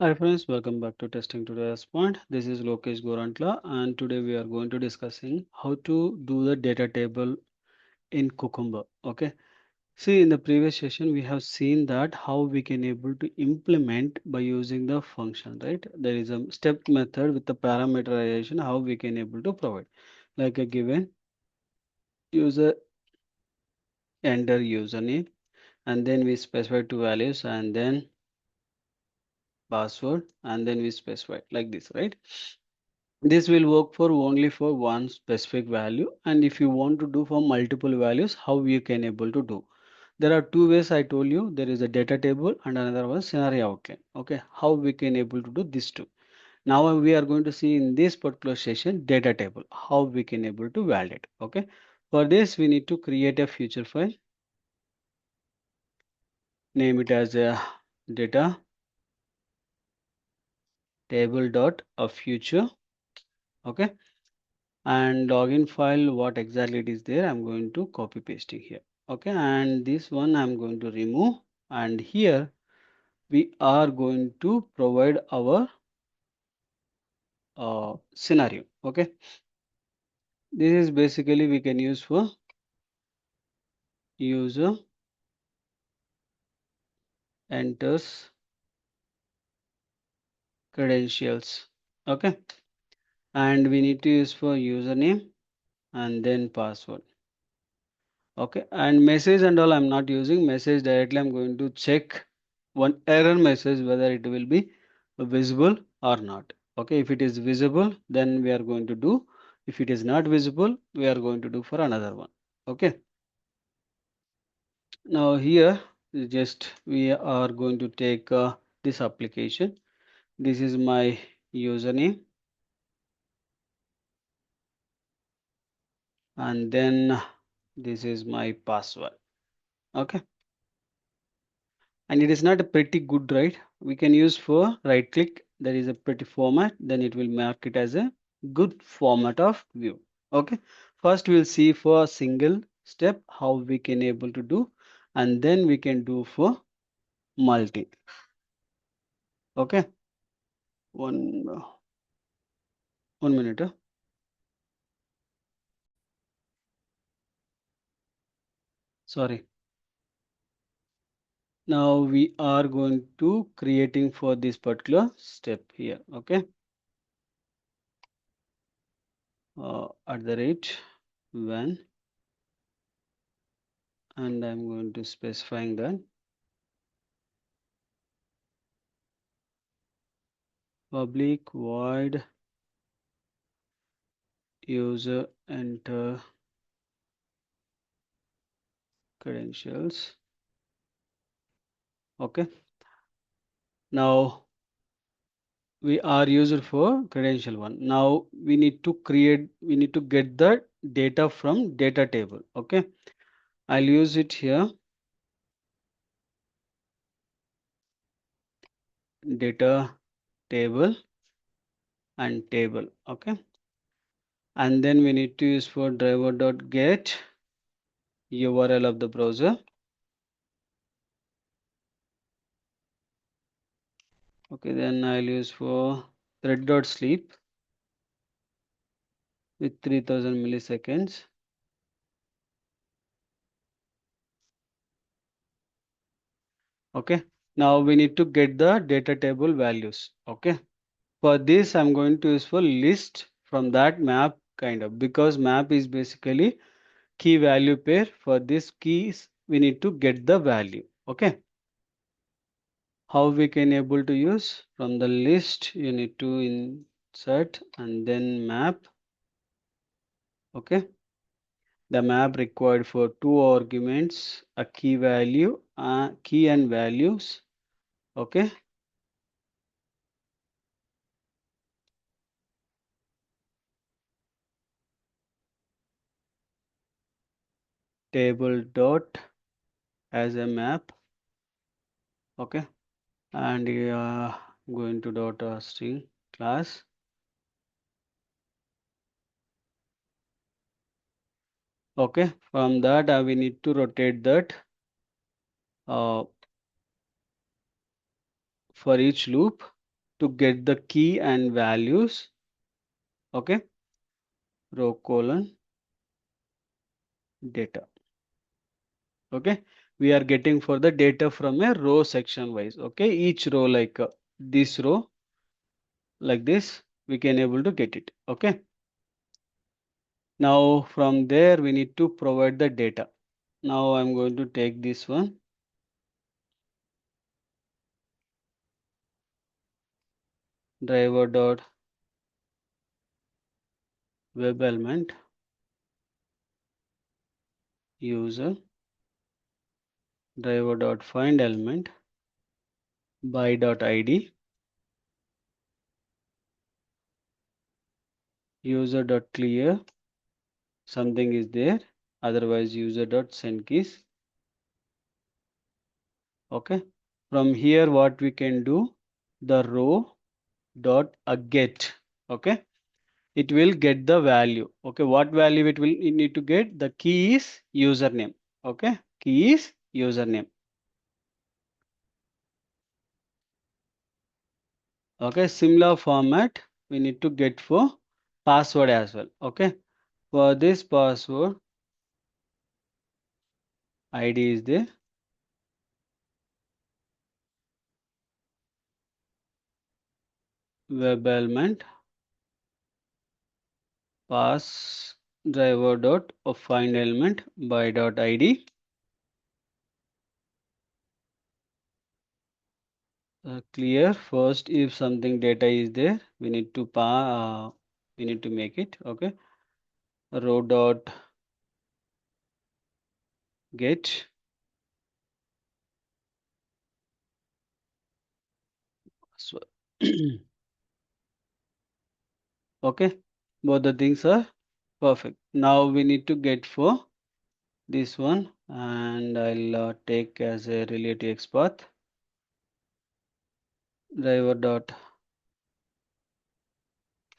Hi friends, welcome back to Testing Today's Point. This is Lokesh Gorantla and today we are going to discussing how to do the data table in Cucumber. Okay. See, in the previous session we have seen that how we can able to implement by using the function, right? There is a step method with the parameterization how we can able to provide like a given user enter username and then we specify two values and then password and then we specify like this, right? This will work for only for one specific value, and if you want to do for multiple values, how you can able to do? There are two ways I told you. There is a data table and another one scenario outline. Okay, how we can able to do this too. Now we are going to see in this particular session data table, how we can able to validate. Okay, for this we need to create a future file, name it as a data table dot a future. Okay, and login file what exactly it is there I'm going to copy pasting here. Okay, and this one I'm going to remove, and here we are going to provide our scenario. Okay, this is basically we can use for user enters credentials. Okay, and we need to use for username and then password. Okay, and message and all I'm not using message directly. I'm going to check one error message whether it will be visible or not. Okay, if it is visible, then we are going to do. If it is not visible, we are going to do for another one. Okay, now here just we are going to take this application. This is my username, and then this is my password. Okay, and it is not a pretty good, right? We can use for right click, there is a pretty format, then it will mark it as a good format of view. Okay, first we'll see for a single step how we can able to do, and then we can do for multi. Okay, one 1 minute. Sorry. Now we are going to creating for this particular step here. Okay, at the rate when, and I'm going to specifying that public void user enter credentials. Okay, now we are used for credential one. Now we need to get the data from data table. Okay, I'll use it here, data table and table. Okay, and then we need to use for driver dot get URL of the browser. Okay, then I'll use for thread dot sleep with 3000 milliseconds. Okay, now we need to get the data table values. Okay, for this I'm going to use for list from that map kind of, because map is basically key value pair. For this keys we need to get the value. Okay, how we can able to use from the list, you need to insert and then map. Okay, the map required for two arguments, a key value, key and values. Okay, table dot as a map. Okay, and going to dot string class. Okay, from that we need to rotate that uh, for each loop. to get the key and values. Okay, row colon data. Okay, we are getting for the data from a row section wise. Okay, each row like this row like this, we can able to get it. Okay, now from there we need to provide the data. Now I'm going to take this one, driver dot web element user driver dot find element by dot id user dot clear something is there, otherwise user dot send keys. Okay, from here what we can do, the row dot get. Okay, it will get the value. Okay, what value it need to get? The key is username. Okay, key is username. Okay, similar format we need to get for password as well. Okay, for this password id is there, web element pass driver dot of find element by dot id. Clear first, if something data is there we need to we need to make it. Okay, row dot get password. Okay, both the things are perfect. Now we need to get for this one, and I'll take as a relative XPath driver dot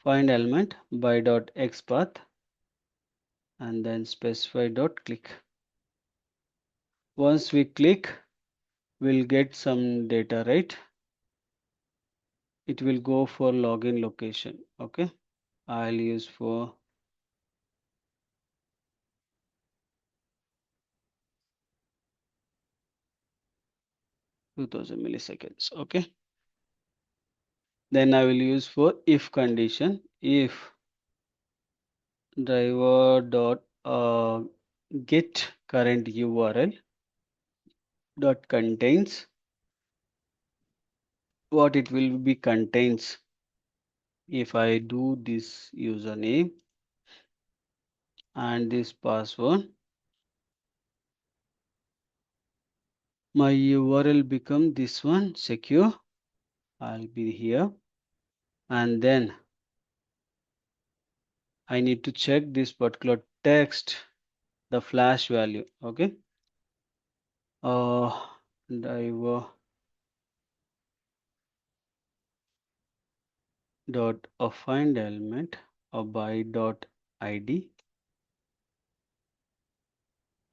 find element by dot XPath and then specify dot click. Once we click, we'll get some data, right? It will go for login location. Okay, I'll use for 2000 milliseconds. Okay, then I will use for if condition, if driver dot get current URL dot contains, what it will be contains, if I do this username and this password, my URL become this one secure. I'll be here, and then I need to check this particular text, the flash value. Okay, uh driver dot find element by dot id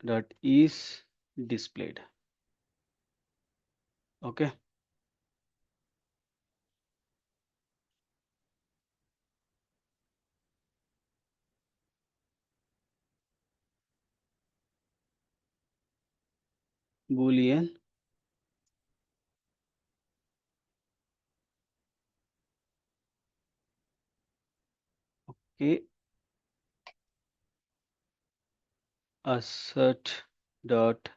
dot is displayed. Okay, boolean. Okay, assert dot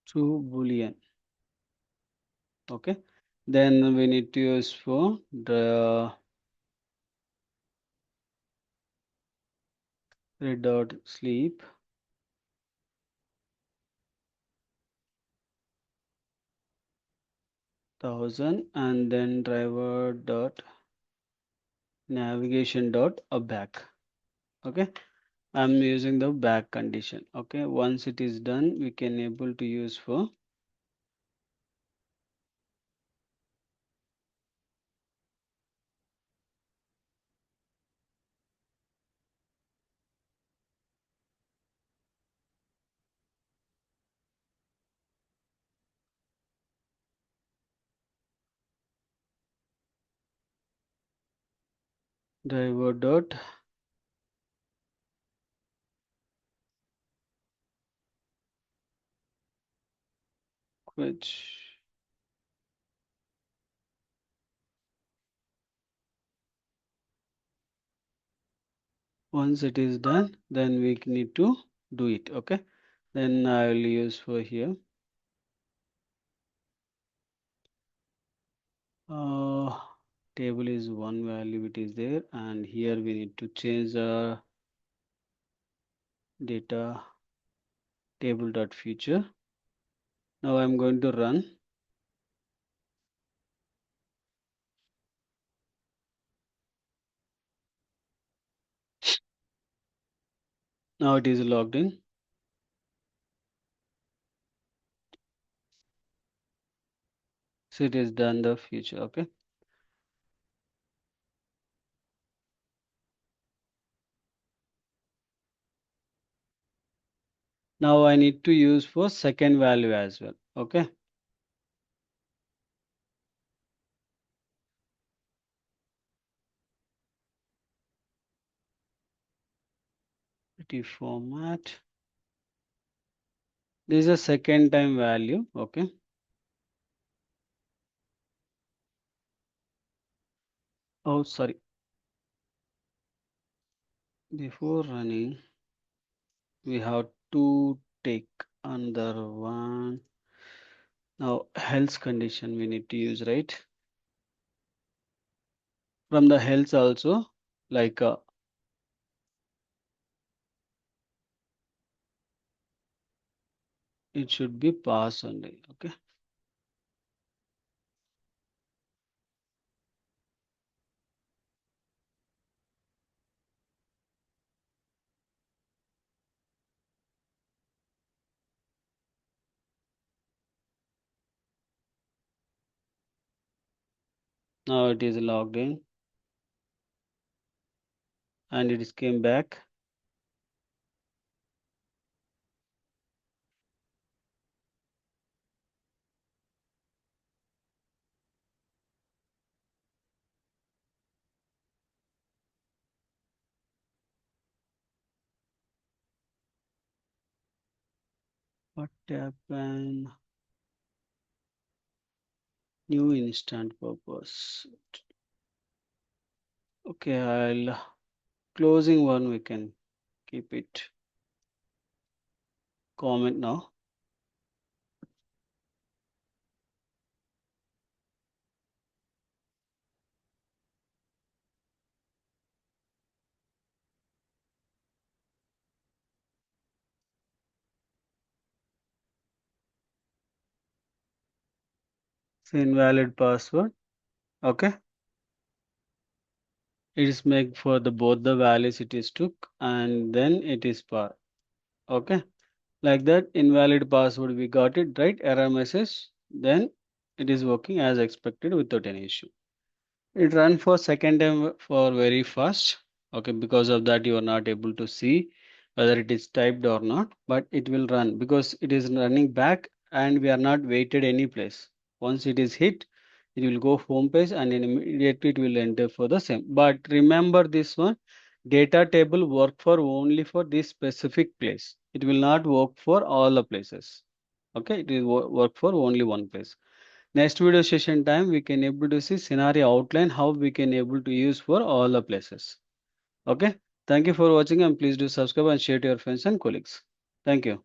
to boolean. Okay, then we need to use for the read dot sleep 1000 and then driver dot navigation dot back. Okay, I'm using the back condition. Okay, once it is done we can able to use for driver dot which once it is done, then we need to do it. Okay, then I will use for here uh, table is one value it is there, and here we need to change the data table dot future. Now I'm going to run. Now it is logged in. So it is done the future. Okay. Now I need to use for second value as well. Okay. Pretty format. This is a second time value. Okay. Oh, sorry. Before running, we have to take another one. Now, health condition we need to use, right? From the health also, like it should be pass only. Okay. Now it is logged in and it is came back. What happened? New instant purpose. Okay, I'll closing one we can keep it. Comment now. So invalid password. Okay. It is make for the both the values it is took and then it is par. Okay. Like that, invalid password we got it right. Error message. Then it is working as expected without any issue. It run for second time for very fast. Okay, because of that you are not able to see whether it is typed or not, but it will run because it is running back and we are not waited any place. Once it is hit, it will go home page and then immediately it will enter for the same. But remember this one, data table work for only for this specific place. It will not work for all the places. Okay, it will work for only one place. Next video session time, we can able to see scenario outline how we can able to use for all the places. Okay. Thank you for watching and please do subscribe and share to your friends and colleagues. Thank you.